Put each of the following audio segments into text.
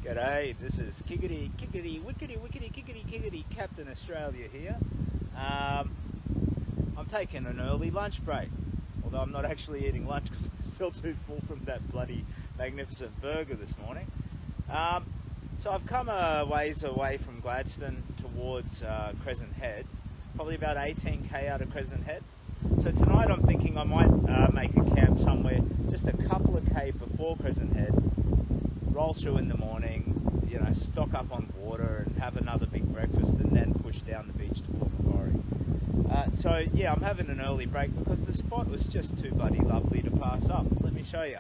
G'day, this is Kickety, Kickety, Wickety, Wickety, Kickety, Kickety, Captain Australia here. I'm taking an early lunch break, although I'm not actually eating lunch because I'm still too full from that bloody magnificent burger this morning. So I've come a ways away from Gladstone towards Crescent Head, probably about 18k out of Crescent Head. So tonight I'm thinking I might make a camp somewhere just a couple of k before Crescent Head, roll through in the morning, you know, stock up on water and have another big breakfast and then push down the beach to Port Macquarie. So yeah, I'm having an early break because the spot was just too bloody lovely to pass up. Let me show you.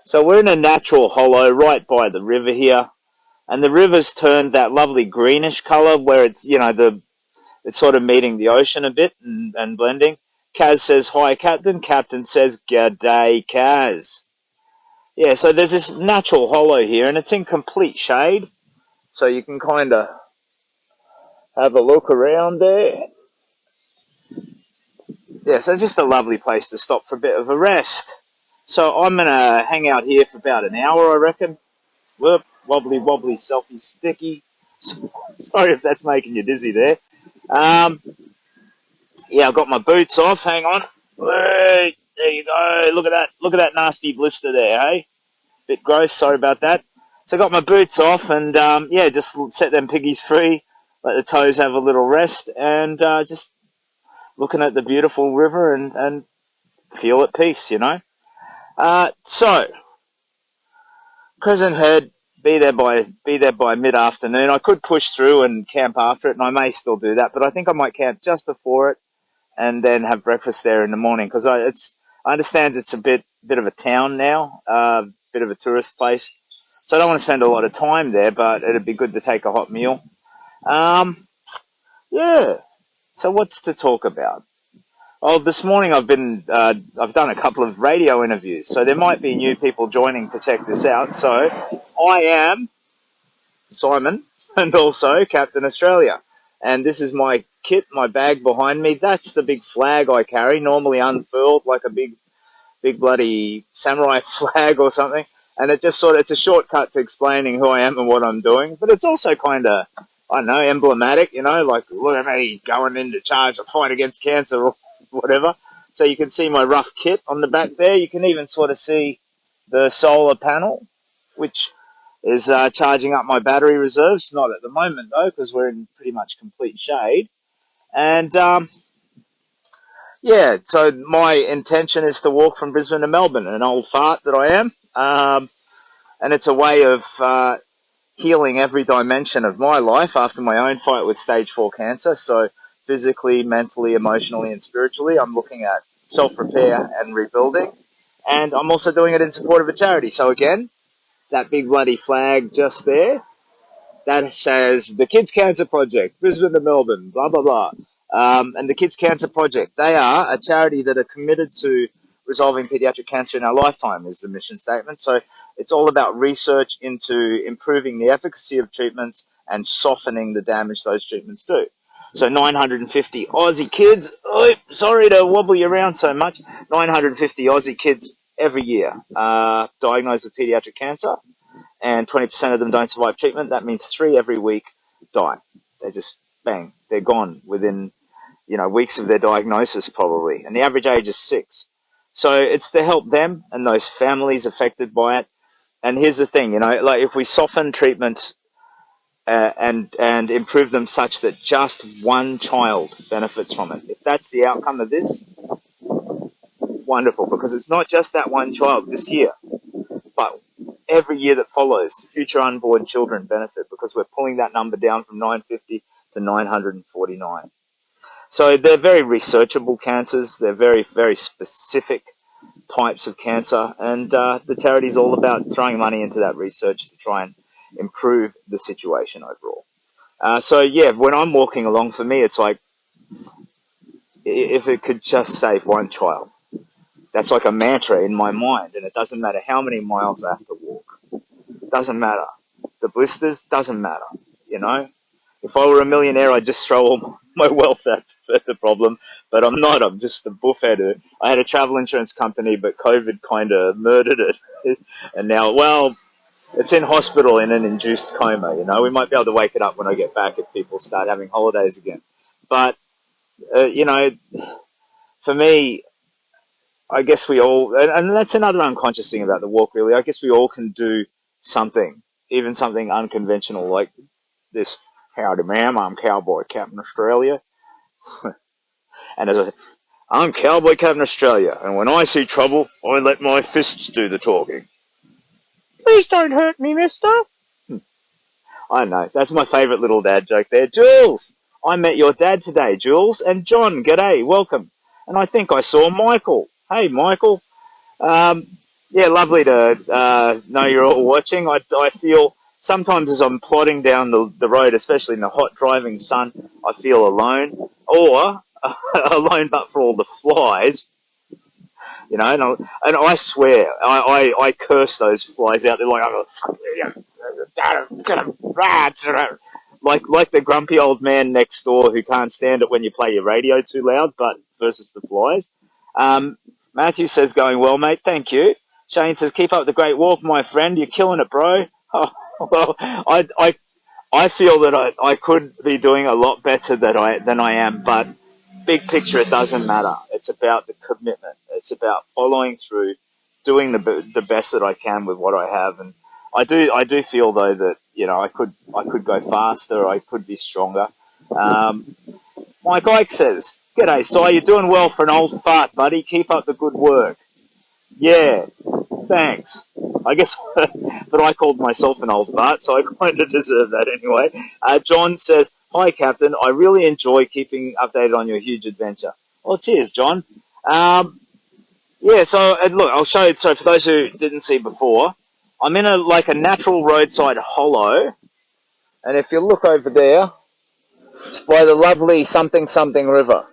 So we're in a natural hollow right by the river here, and the river's turned that lovely greenish colour where it's, you know, it's sort of meeting the ocean a bit and blending. Kaz says, "Hi, Captain." Captain says, "G'day, Kaz." Yeah, so there's this natural hollow here, and it's in complete shade, so you can kind of have a look around there. Yeah, so it's just a lovely place to stop for a bit of a rest. So I'm going to hang out here for about an hour, I reckon. Whoop, wobbly, wobbly, selfie, sticky. Sorry if that's making you dizzy there. Yeah, I've got my boots off. Hang on. Hey, there you go. Look at that. Look at that nasty blister there, hey? Bit gross. Sorry about that. So I got my boots off and, yeah, just set them piggies free. Let the toes have a little rest and just looking at the beautiful river and feel at peace, you know. So, Crescent Head, be there by mid-afternoon. I could push through and camp after it, and I may still do that, but I think I might camp just before it and then have breakfast there in the morning because I understand it's a bit of a town now, bit of a tourist place. So I don't want to spend a lot of time there, but it'd be good to take a hot meal. Yeah. So what's to talk about? Oh, this morning I've done a couple of radio interviews, so there might be new people joining to check this out. So I am Simon and also Captain Australia. And this is my kit, my bag behind me. That's the big flag I carry, normally unfurled like a big bloody samurai flag or something. And it's a shortcut to explaining who I am and what I'm doing. But it's also kind of, I don't know, emblematic, you know, like, look at me going into charge of fight against cancer or whatever. So you can see my rough kit on the back there. You can even sort of see the solar panel, which is charging up my battery reserves. Not at the moment, though, because we're in pretty much complete shade. And, yeah, so my intention is to walk from Brisbane to Melbourne, an old fart that I am. And it's a way of healing every dimension of my life after my own fight with stage 4 cancer. So physically, mentally, emotionally, and spiritually, I'm looking at self-repair and rebuilding. And I'm also doing it in support of a charity. So again, that big bloody flag just there, that says the Kids Cancer Project, Brisbane to Melbourne, blah, blah, blah. And the Kids Cancer Project, they are a charity that are committed to resolving pediatric cancer in our lifetime is the mission statement. So it's all about research into improving the efficacy of treatments and softening the damage those treatments do. So 950 Aussie kids, sorry to wobble you around so much, 950 Aussie kids every year diagnosed with pediatric cancer, and 20% of them don't survive treatment. That means 3 every week die. They just, bang, they're gone within, you know, weeks of their diagnosis probably. And the average age is 6. So it's to help them and those families affected by it. And here's the thing, you know, like if we soften treatments and improve them such that just one child benefits from it, if that's the outcome of this, wonderful, because it's not just that one child this year, but every year that follows, future unborn children benefit because we're pulling that number down from 950 to 949. So they're very researchable cancers. They're very, very specific types of cancer. And the charity is all about throwing money into that research to try and improve the situation overall. So, yeah, when I'm walking along, for me, it's like if it could just save one child. That's like a mantra in my mind. And it doesn't matter how many miles I have to walk. It doesn't matter. The blisters doesn't matter, you know. If I were a millionaire, I'd just throw all my wealth at the problem, but I'm not. I'm just a buffhead. I had a travel insurance company, but COVID kind of murdered it. And now, well, it's in hospital in an induced coma. We might be able to wake it up when I get back if people start having holidays again. But, for me, I guess we all, and that's another unconscious thing about the walk, really. I guess we all can do something, even something unconventional like this. Howdy, ma'am. I'm Cowboy Captain Australia. And I'm Cowboy Captain Australia, and when I see trouble, I let my fists do the talking. Please don't hurt me, mister. I know. That's my favourite little dad joke there. Jules! I met your dad today, Jules. And John, g'day, welcome. And I think I saw Michael. Hey, Michael. Um, yeah, lovely to know you're all watching. I feel sometimes as I'm plodding down the road, especially in the hot driving sun, I feel alone. Or alone but for all the flies. And I swear, I curse those flies out there like the grumpy old man next door who can't stand it when you play your radio too loud, but versus the flies. Matthew says, going well, mate, thank you. Shane says, keep up the great walk, my friend, you're killing it, bro. Oh, well, I feel that I could be doing a lot better than I am, but big picture, it doesn't matter. It's about the commitment. It's about following through, doing the best that I can with what I have, and I do feel though that I could go faster. I could be stronger. Mike Ike says, "G'day, Si. You're doing well for an old fart, buddy. Keep up the good work." Yeah, thanks. I guess, but I called myself an old fart, so I kind of deserve that anyway. John says, hi, Captain. I really enjoy keeping updated on your huge adventure. Oh, cheers, John. Yeah, so look, I'll show you. So for those who didn't see before, I'm in a natural roadside hollow, and if you look over there, it's by the lovely something something river.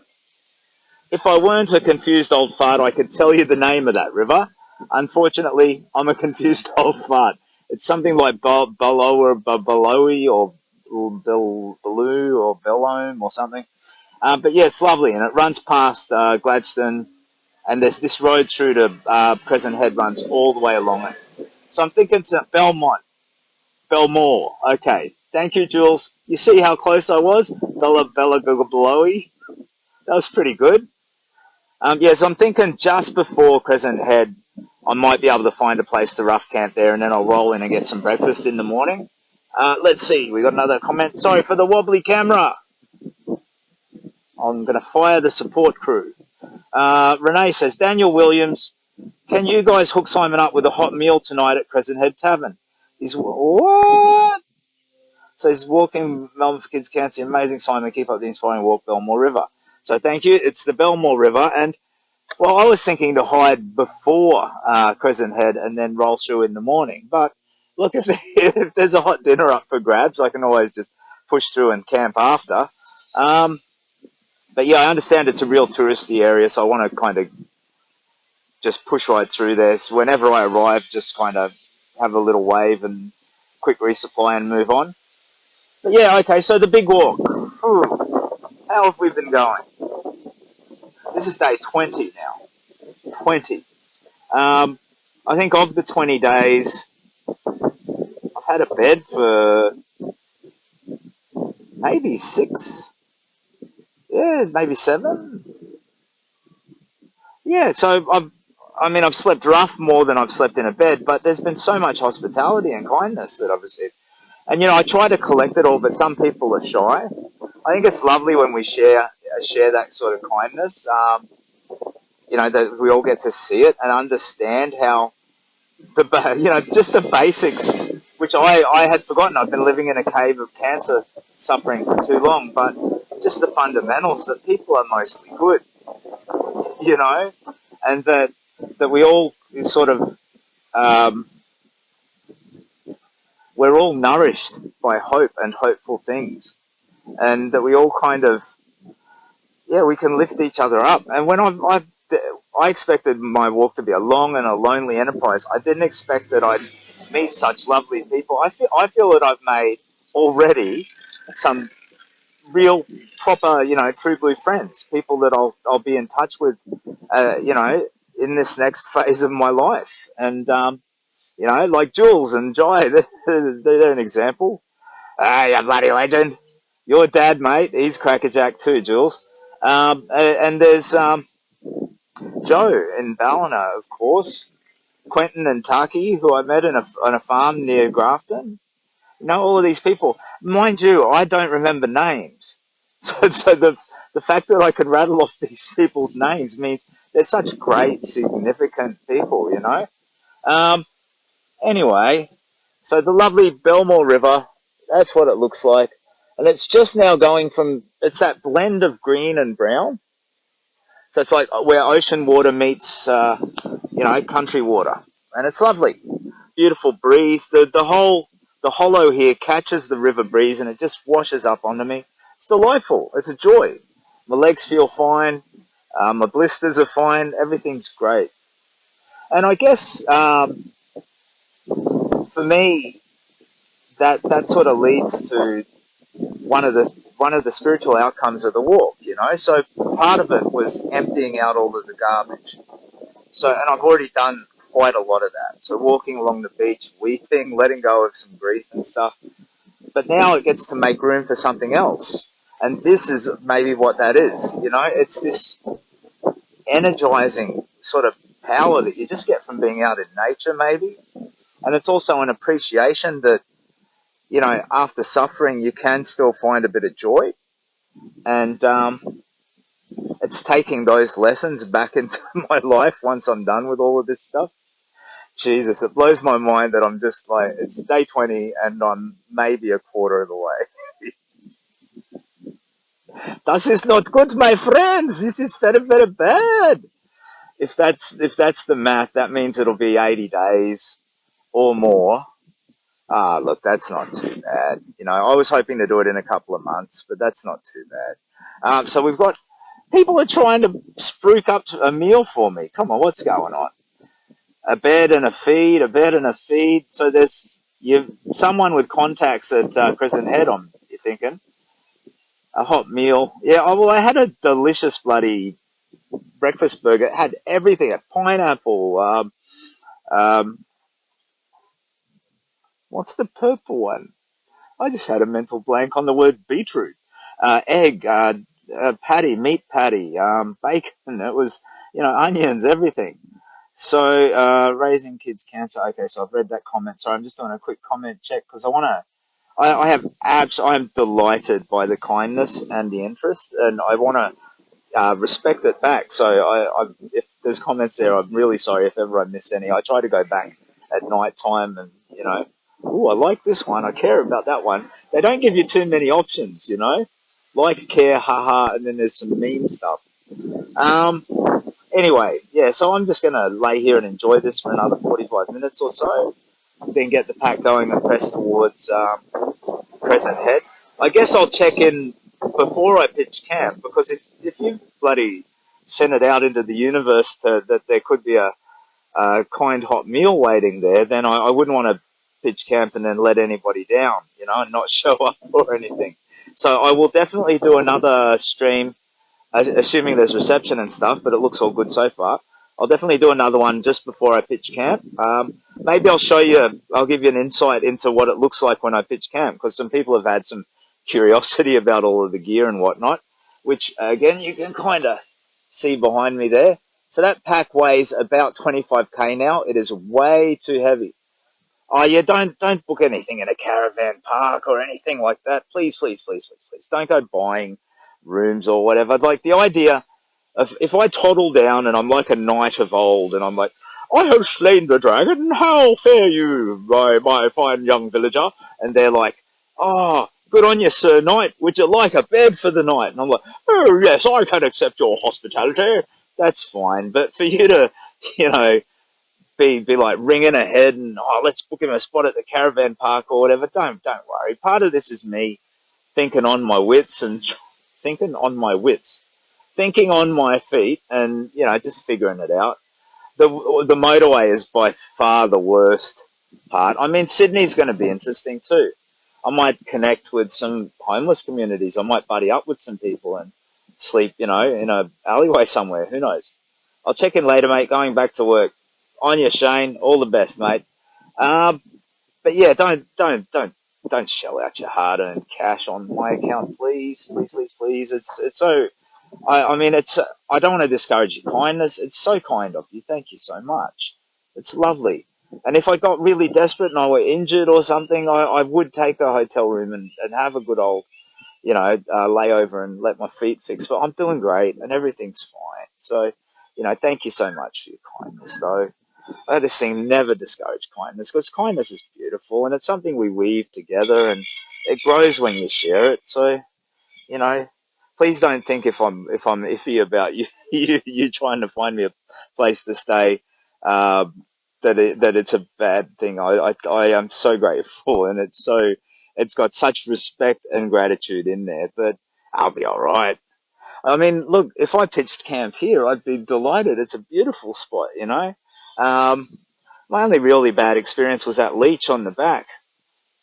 If I weren't a confused old fart, I could tell you the name of that river. Unfortunately, I'm a confused old fart. It's something like Balowie or Baloo or Belmore or something. But yeah, it's lovely, and it runs past Gladstone, and there's this road through to Crescent Head runs all the way along it. So I'm thinking to Belmore. Okay, thank you, Jules. You see how close I was? Balowie. That was pretty good. Yes, I'm thinking just before Crescent Head, I might be able to find a place to rough camp there, and then I'll roll in and get some breakfast in the morning. Let's see, we got another comment. Sorry for the wobbly camera. I'm going to fire the support crew. Renee says, Daniel Williams, can you guys hook Simon up with a hot meal tonight at Crescent Head Tavern? What? So he's walking Melbourne for Kids Cancer. Amazing, Simon. Keep up the inspiring walk, Belmore River. So thank you. It's the Belmore River, and well, I was thinking to hide before Crescent Head and then roll through in the morning. But look, if there's a hot dinner up for grabs, I can always just push through and camp after. But yeah, I understand it's a real touristy area, so I want to kind of just push right through there. So whenever I arrive, just kind of have a little wave and quick resupply and move on. But yeah, okay, so the big walk. How have we been going? This is day 20 now. 20. I think of the 20 days, I've had a bed for maybe 6. Yeah, maybe 7. Yeah, so I've slept rough more than I've slept in a bed, but there's been so much hospitality and kindness that I've received. And, I try to collect it all, but some people are shy. I think it's lovely when we share that sort of kindness, that we all get to see it and understand how, just the basics, which I had forgotten. I've been living in a cave of cancer suffering for too long, but just the fundamentals that people are mostly good, and that we all sort of, we're all nourished by hope and hopeful things, and that we all kind of, we can lift each other up. And when I expected my walk to be a long and a lonely enterprise. I didn't expect that I'd meet such lovely people. I feel that I've made already some real, proper, true blue friends, people that I'll be in touch with, in this next phase of my life. And like Jules and Jai, they're an example. You bloody legend. Your dad, mate, he's crackerjack too, Jules. And there's Joe in Ballina, of course. Quentin and Taki, who I met on a farm near Grafton. All of these people. Mind you, I don't remember names. So the fact that I can rattle off these people's names means they're such great, significant people. Anyway, so the lovely Belmore River, that's what it looks like. And it's just now going it's that blend of green and brown. So it's like where ocean water meets, country water. And it's lovely. Beautiful breeze. The hollow here catches the river breeze and it just washes up onto me. It's delightful. It's a joy. My legs feel fine. My blisters are fine. Everything's great. And I guess for me, that sort of leads to one of the spiritual outcomes of the walk. So part of it was emptying out all of the garbage. And I've already done quite a lot of that. So walking along the beach, weeping, letting go of some grief and stuff. But now it gets to make room for something else. And this is maybe what that is. It's this energizing sort of power that you just get from being out in nature, maybe. And it's also an appreciation that, after suffering, you can still find a bit of joy. And it's taking those lessons back into my life once I'm done with all of this stuff. Jesus, it blows my mind that I'm just like, it's day 20 and I'm maybe a quarter of the way. Das is not good, my friends. This is very, very bad. If that's the math, that means it'll be 80 days or more. Look, that's not too bad. I was hoping to do it in a couple of months, but that's not too bad. So we've got people are trying to spruik up a meal for me. Come on, what's going on? A bed and a feed. So there's someone with contacts at Crescent Head. You're thinking a hot meal. Yeah. Well, I had a delicious bloody breakfast burger. It had everything: a pineapple. What's the purple one? I just had a mental blank on the word beetroot. Egg, patty, meat patty, bacon. It was, onions, everything. So, raising kids cancer. Okay, so I've read that comment. So I'm just doing a quick comment check because I am delighted by the kindness and the interest, and I want to respect it back. So if there's comments there, I'm really sorry if ever I miss any. I try to go back at night time and, I like this one. I care about that one. They don't give you too many options. Like, care, haha, and then there's some mean stuff. Um, Anyway, yeah, so I'm just going to lay here and enjoy this for another 45 minutes or so, then get the pack going and press towards Crescent Head. I guess I'll check in before I pitch camp, because if you've bloody sent it out into the universe that there could be a kind hot meal waiting there, then I wouldn't want to pitch camp and then let anybody down, and not show up or anything. So I will definitely do another stream, assuming there's reception and stuff, but it looks all good so far. I'll definitely do another one just before I pitch camp. Maybe I'll give you an insight into what it looks like when I pitch camp, because some people have had some curiosity about all of the gear and whatnot, which, again, you can kind of see behind me there. So that pack weighs about 25k now. It is way too heavy. Oh yeah, don't book anything in a caravan park or anything like that. Please, please, please, please, please. Don't go buying rooms or whatever. Like, the idea of, if I toddle down and I'm like a knight of old and I'm like, I have slain the dragon, how fare you, my fine young villager? And they're like, oh, good on you, sir knight. Would you like a bed for the night? And I'm like, oh yes, I can accept your hospitality. That's fine. But for you to, you know, be like ringing ahead and, oh, let's book him a spot at the caravan park or whatever. Don't worry. Part of this is me thinking on my wits and thinking on my wits, thinking on my feet, and just figuring it out. The motorway is by far the worst part. I mean, Sydney's going to be interesting too. I might connect with some homeless communities. I might buddy up with some people and sleep, in a alleyway somewhere. Who knows? I'll check in later, mate. Going back to work. On you, Shane. All the best, mate. Um, but yeah, don't shell out your hard-earned cash on my account, please, please, please, please. It's so. I mean, I don't want to discourage your kindness. It's so kind of you. Thank you so much. It's lovely. And if I got really desperate and I were injured or something, I would take a hotel room and have a good old, layover and let my feet fix. But I'm doing great and everything's fine. So, thank you so much for your kindness, though. This thing never discourage kindness because kindness is beautiful and it's something we weave together and it grows when you share it. So, you know, please don't think if I'm iffy about you you trying to find me a place to stay, that it's a bad thing. I am so grateful and it's got such respect and gratitude in there. But I'll be all right. I mean, look, if I pitched camp here, I'd be delighted. It's a beautiful spot, Um, my only really bad experience was that leech on the back,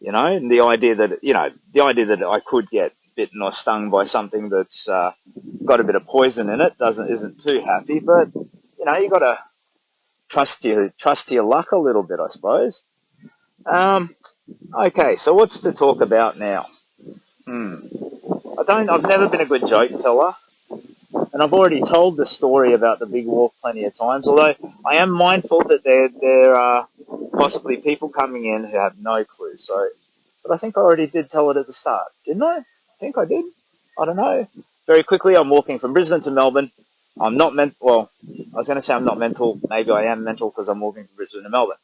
and the idea that I could get bitten or stung by something that's got a bit of poison in it isn't too happy. But you got to trust your luck a little bit, I suppose. Um, okay, so what's to talk about now? Hmm. I've never been a good joke teller. And I've already told the story about the big walk plenty of times, although I am mindful that there are possibly people coming in who have no clue. So, but I think I already did tell it at the start, didn't I? I think I did. I don't know. Very quickly, I'm walking from Brisbane to Melbourne. I'm not meant. Well, I was going to say I'm not mental. Maybe I am mental because I'm walking from Brisbane to Melbourne.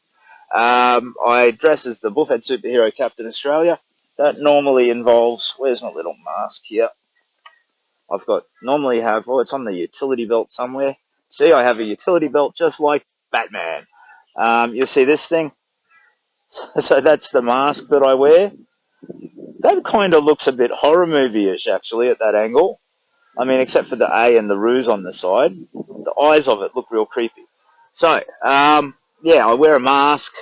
I dress as the bullhead superhero Captain Australia. That normally involves. Where's my little mask here? It's on the utility belt somewhere. See, I have a utility belt just like Batman. You'll see this thing. So that's the mask that I wear. That kind of looks a bit horror movie-ish, actually, at that angle. I mean, except for the A and the ruse on the side. The eyes of it look real creepy. So, yeah, I wear a mask.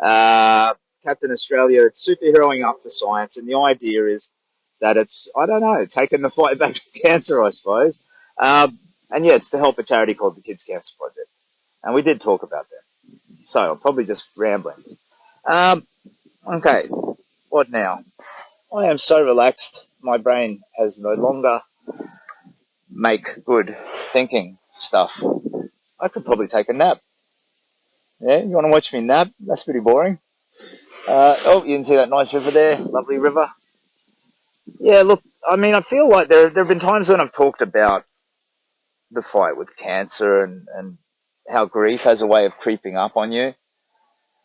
Captain Australia, it's superheroing up for science, and the idea is that it's, I don't know, taking the fight back to cancer, I suppose. And yeah, it's to help a charity called the Kids Cancer Project. And we did talk about that. So I'm probably just rambling. Okay, what now? I am so relaxed. My brain has no longer make good thinking stuff. I could probably take a nap. Yeah, you want to watch me nap? That's pretty boring. You can see that nice river there, lovely river. Yeah, look, I mean, I feel like there have been times when I've talked about the fight with cancer and how grief has a way of creeping up on you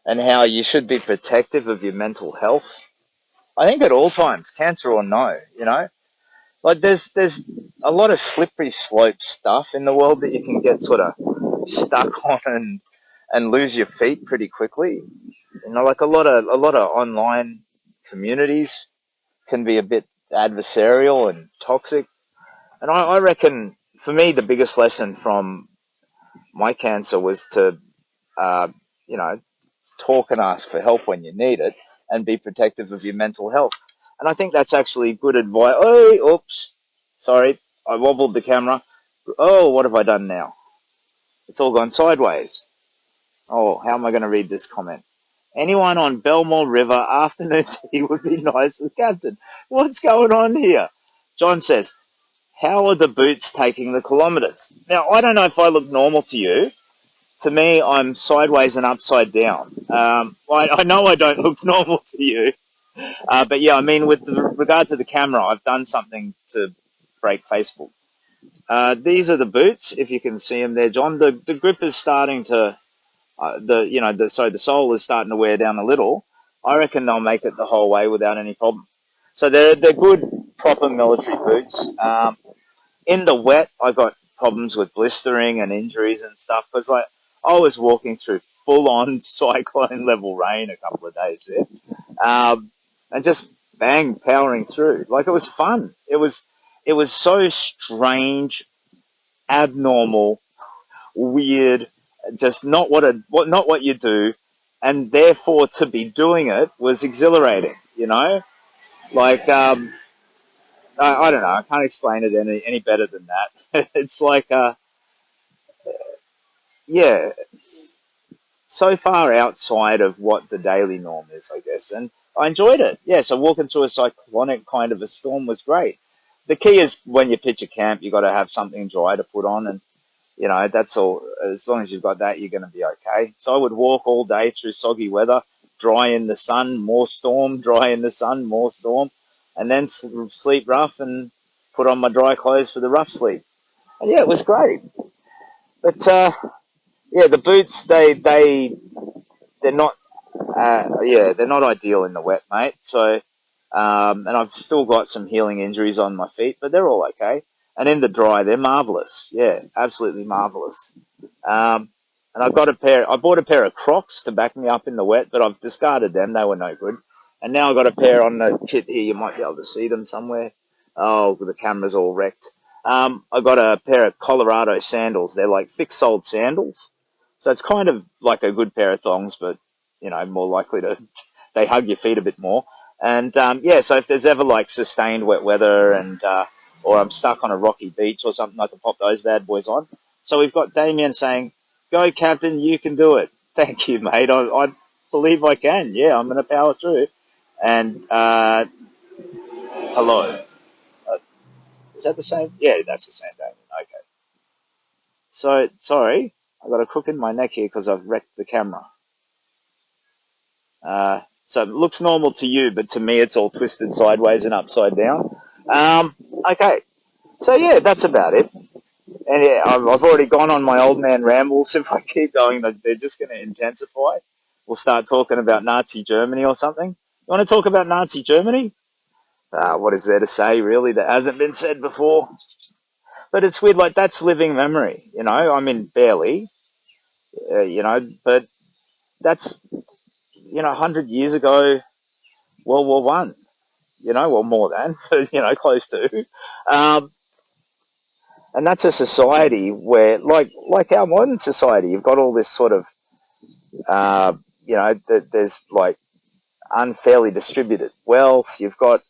and how you should be protective of your mental health. I think at all times, cancer or no, like there's a lot of slippery slope stuff in the world that you can get sort of stuck on and lose your feet pretty quickly. Like a lot of online communities can be a bit adversarial and toxic. And I reckon for me the biggest lesson from my cancer was to uh, you know talk and ask for help when you need it and be protective of your mental health. And I think that's actually good advice. Oh, oops, sorry, I wobbled the camera. Oh, what have I done now? It's all gone sideways. Oh, how am I going to read this comment? Anyone on Belmore River afternoon tea would be nice with Captain. What's going on here? John says, how are the boots taking the kilometres? Now, I don't know if I look normal to you. To me, I'm sideways and upside down. I know I don't look normal to you. But yeah, I mean, with regard to the camera, I've done something to break Facebook. These are the boots, if you can see them there, John. The grip is starting to the sole is starting to wear down a little. I reckon they'll make it the whole way without any problem. So they're good, proper military boots. In the wet, I got problems with blistering and injuries and stuff because I was walking through full on cyclone level rain a couple of days there, and just bang powering through. Like it was fun. It was so strange, abnormal, weird, just not what you do, and therefore to be doing it was exhilarating. Like, I don't know. I can't explain it any better than that. It's like, yeah, so far outside of what the daily norm is, I guess. And I enjoyed it. Yeah, so walking through a cyclonic kind of a storm was great. The key is when you pitch a camp, you got to have something dry to put on, and that's all. As long as you've got that, you're going to be okay. So I would walk all day through soggy weather, dry in the sun, more storm, dry in the sun, more storm, and then sleep rough and put on my dry clothes for the rough sleep. And yeah, it was great. But yeah, the boots they're not they're not ideal in the wet, mate. So and I've still got some healing injuries on my feet, but they're all okay. And in the dry, they're marvelous. Yeah, absolutely marvelous. Um, and I bought a pair of Crocs to back me up in the wet, but I've discarded them. They were no good. And now I've got a pair on the kit here. You might be able to see them somewhere. Oh, the camera's all wrecked. I got a pair of Colorado sandals. They're like thick-soled sandals. So it's kind of like a good pair of thongs, but, more likely to, they hug your feet a bit more. And, yeah, so if there's ever like sustained wet weather and, or I'm stuck on a rocky beach or something, I can pop those bad boys on. So we've got Damien saying, "Go, Captain, you can do it." Thank you, mate. I believe I can. Yeah, I'm going to power through. And hello. Uh, is that the same? Yeah, that's the same Damien. Okay. So, sorry, I've got a crook in my neck here because I've wrecked the camera. So it looks normal to you, but to me it's all twisted sideways and upside down. Um, okay. So, yeah, that's about it. And yeah, I've already gone on my old man rambles. If I keep going, they're just going to intensify. We'll start talking about Nazi Germany or something. You want to talk about Nazi Germany? What is there to say, really, that hasn't been said before? But it's weird, like, that's living memory, I mean, barely, but that's, 100 years ago, World War One, well, more than, but, close to. Um, and that's a society where, like our modern society, you've got all this sort of Uh, there's like unfairly distributed wealth. You've got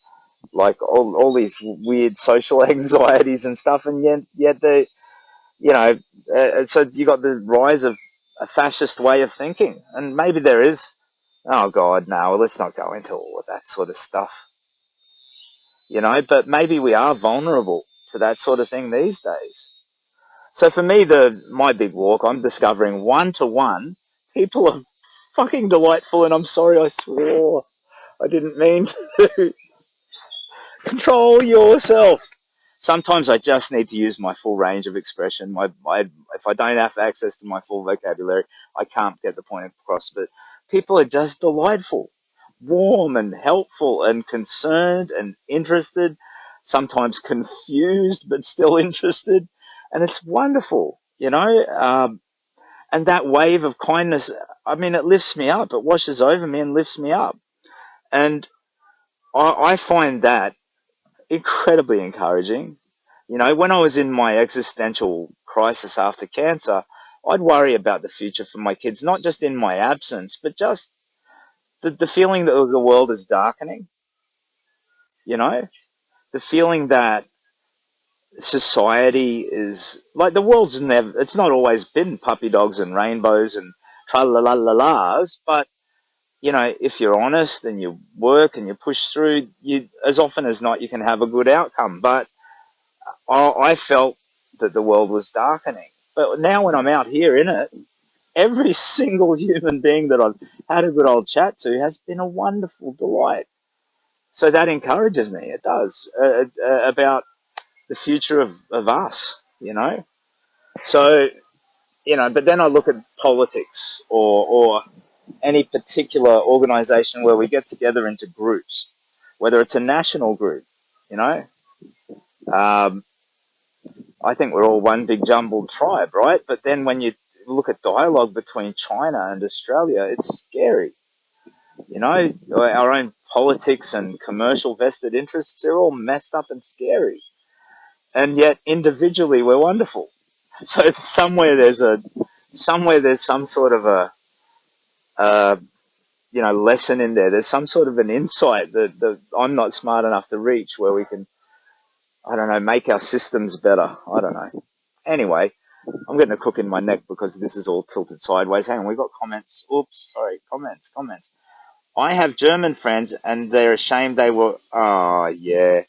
like all these weird social anxieties and stuff, and yet you know, so you got the rise of a fascist way of thinking, and maybe there is. Oh God, no! Well, let's not go into all of that sort of stuff, But maybe we are vulnerable to that sort of thing these days. So for me, my big walk, I'm discovering one to one, people are fucking delightful, and I'm sorry I swore. I didn't mean to. Control yourself. Sometimes I just need to use my full range of expression. If I don't have access to my full vocabulary, I can't get the point across. But people are just delightful, warm and helpful and concerned and interested, sometimes confused but still interested. And it's wonderful, and that wave of kindness, I mean, it lifts me up. It washes over me and lifts me up. And I find that incredibly encouraging. When I was in my existential crisis after cancer, I'd worry about the future for my kids, not just in my absence, but just the feeling that the world is darkening, you know, the feeling that society is like the world's never, it's not always been puppy dogs and rainbows and tra la la la la's, but if you're honest and you work and you push through, you as often as not you can have a good outcome. But I felt that the world was darkening. But now when I'm out here in it, every single human being that I've had a good old chat to has been a wonderful delight. So that encourages me. It does about the future of us, So, but then I look at politics or any particular organization where we get together into groups, whether it's a national group, you know. Um, I think we're all one big jumbled tribe, right? But then when you look at dialogue between China and Australia, it's scary. Our own politics and commercial vested interests, they're all messed up and scary. And yet individually we're wonderful. So somewhere there's some sort of a lesson in there. There's some sort of an insight that I'm not smart enough to reach, where we can, I don't know, make our systems better. I don't know. Anyway, I'm getting a crook in my neck because this is all tilted sideways. Hang on, we've got comments. Oops, sorry, comments. I have German friends and they're ashamed they were. Oh, yeah.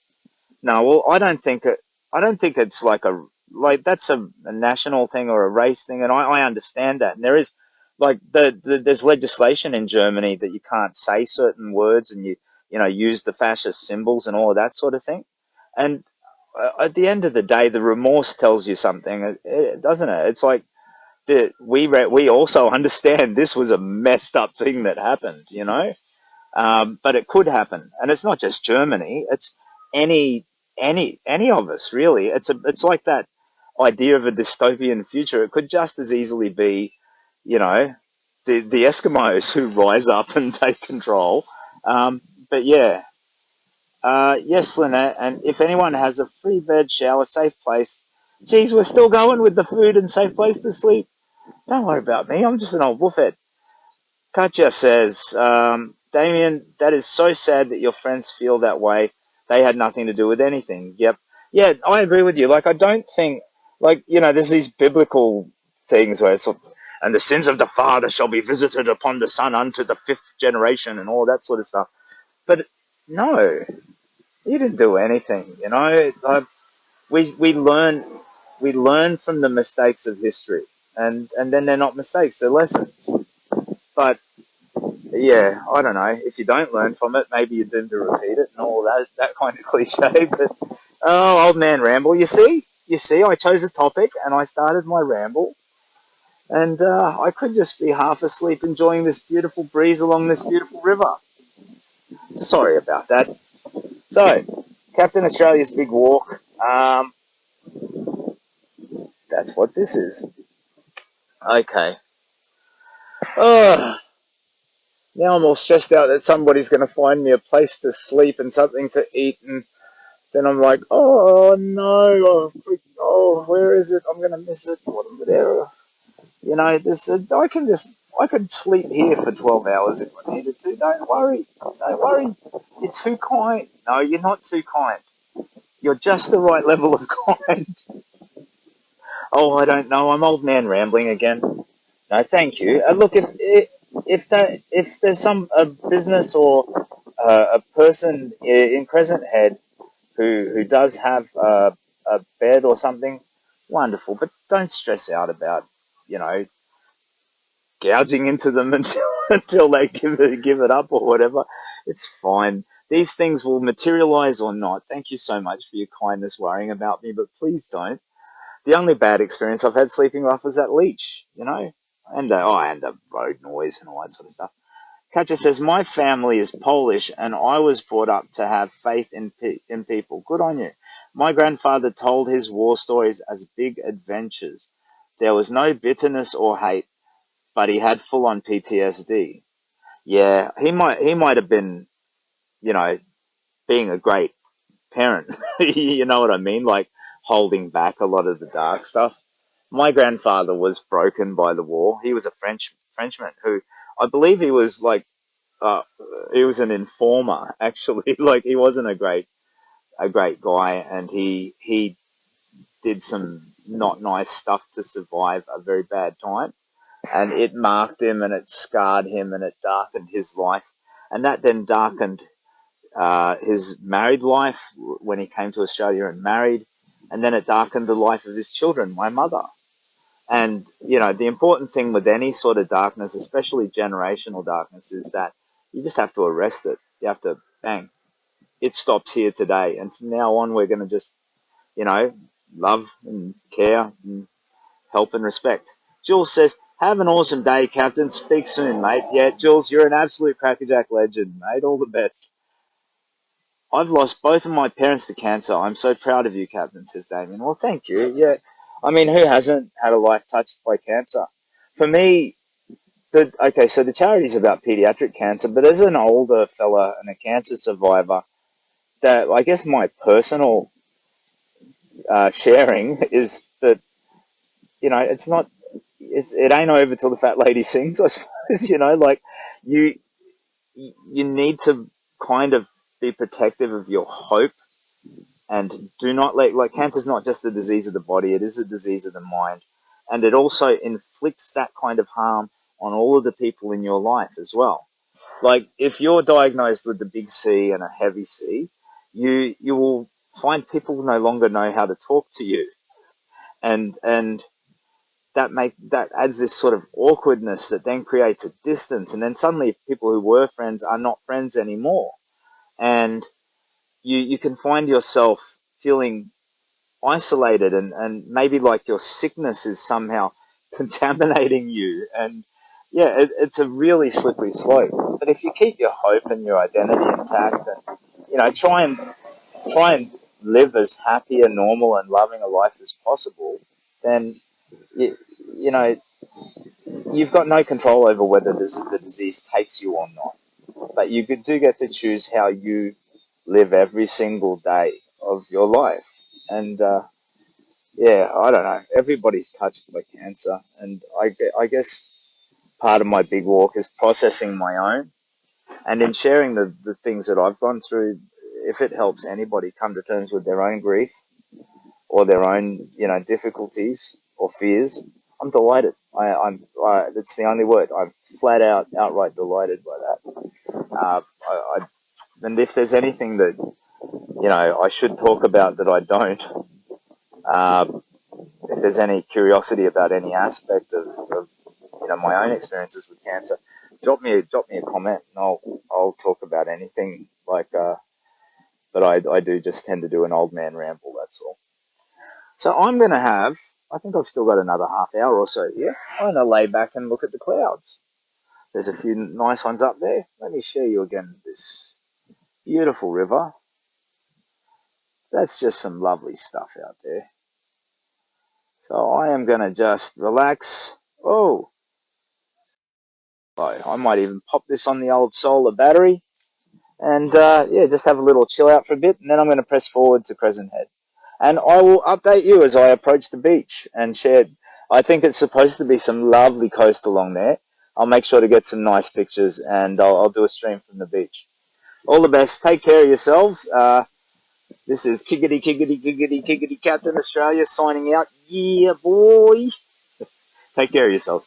No, well, I don't think it's like that's a national thing or a race thing, and I understand that. And there is like there's legislation in Germany that you can't say certain words, and use the fascist symbols and all of that sort of thing. And at the end of the day, the remorse tells you something, doesn't it? It's like we also understand this was a messed up thing that happened. But it could happen, and it's not just Germany. It's any any of us really. It's like that idea of a dystopian future. It could just as easily be, you know, the Eskimos who rise up and take control. But yeah, yes, Lynette. And if anyone has a free bed, shower, safe place, geez, we're still going with the food and safe place to sleep. Don't worry about me. I'm just an old buffet. Katja says, Damien, that is so sad that your friends feel that way. They had nothing to do with anything. Yep. Yeah, I agree with you. Like, I don't think, there's these biblical things where it's, and the sins of the father shall be visited upon the son unto the fifth generation and all that sort of stuff. But no, you didn't do anything. We learn from the mistakes of history, and then they're not mistakes, they're lessons. But yeah, I don't know. If you don't learn from it, maybe you're doomed to repeat it and all that kind of cliche. But oh, old man ramble. You see, I chose a topic and I started my ramble, and I could just be half asleep enjoying this beautiful breeze along this beautiful river. Sorry about that. So, Captain Australia's Big Walk. That's what this is. Okay. Oh, now I'm all stressed out that somebody's going to find me a place to sleep and something to eat, and then I'm like, oh no, where is it? I'm gonna miss it. What there? This I could sleep here for 12 hours if I needed to. Don't worry. You're too kind. No, you're not too kind. You're just the right level of kind. Oh, I don't know. I'm old man rambling again. No, thank you. Look, if there's a business or a person in Crescent Head who does have a bed or something, wonderful. But don't stress out about, you know, gouging into them until they give it up or whatever. It's fine. These things will materialize or not. Thank you so much for your kindness worrying about me, but please don't. The only bad experience I've had sleeping rough was at Leach, and the road noise and all that sort of stuff. Katja says, my family is Polish and I was brought up to have faith in people. Good on you. My grandfather told his war stories as big adventures. There was no bitterness or hate, but he had full on PTSD. Yeah, he might have been, you know, being a great parent. You know what I mean? Like holding back a lot of the dark stuff. My grandfather was broken by the war. He was a Frenchman who I believe uh, he was an informer actually. Like he wasn't a great guy, and he did some not nice stuff to survive a very bad time, and it marked him and it scarred him and it darkened his life, and that then darkened his married life when he came to Australia and married, and then it darkened the life of his children, my mother. And the important thing with any sort of darkness, especially generational darkness, is that you just have to arrest it. You have to bang. It stops here today, and from now on, we're going to just, love and care and help and respect. Jules says, "Have an awesome day, Captain. Speak soon, mate." Yeah, Jules, you're an absolute crackerjack legend, mate. All the best. I've lost both of my parents to cancer. I'm so proud of you, Captain, says Damien. Well, thank you. Yeah. I mean, who hasn't had a life touched by cancer? For me, so the charity's about pediatric cancer, but as an older fella and a cancer survivor, that I guess my personal sharing is that, it ain't over till the fat lady sings, I suppose, like you, you need to kind of be protective of your hope, and do not let, like, cancer's not just a disease of the body, it is a disease of the mind. And it also inflicts that kind of harm on all of the people in your life as well. Like, if you're diagnosed with the big C and a heavy C, you will find people no longer know how to talk to you, and that adds this sort of awkwardness that then creates a distance, and then suddenly people who were friends are not friends anymore, and you can find yourself feeling isolated, and maybe like your sickness is somehow contaminating you, and yeah, it's a really slippery slope. But if you keep your hope and your identity intact, and try and live as happy and normal and loving a life as possible, then you, you know you've got no control over whether the disease takes you or not. But you do get to choose how you live every single day of your life. And yeah, I don't know. Everybody's touched by cancer, and I guess part of my big walk is processing my own, and in sharing the things that I've gone through. If it helps anybody come to terms with their own grief or their own, difficulties or fears, I'm delighted. That's the only word. I'm flat out, outright delighted by that. And if there's anything that I should talk about that I don't, uh, if there's any curiosity about any aspect of my own experiences with cancer, drop me a comment, and I'll talk about anything. Like, but I do just tend to do an old man ramble. That's all. So I'm gonna have. I think I've still got another half hour or so here. I'm gonna lay back and look at the clouds. There's a few nice ones up there. Let me show you again this beautiful river. That's just some lovely stuff out there. So I am gonna just relax. Oh, I might even pop this on the old solar battery, and yeah, just have a little chill out for a bit, and then I'm going to press forward to Crescent Head. And I will update you as I approach the beach and share. I think it's supposed to be some lovely coast along there. I'll make sure to get some nice pictures, and I'll do a stream from the beach. All the best. Take care of yourselves. This is Kiggity, Kiggity, Kiggity, Kiggity Captain Australia signing out. Yeah, boy. Take care of yourselves.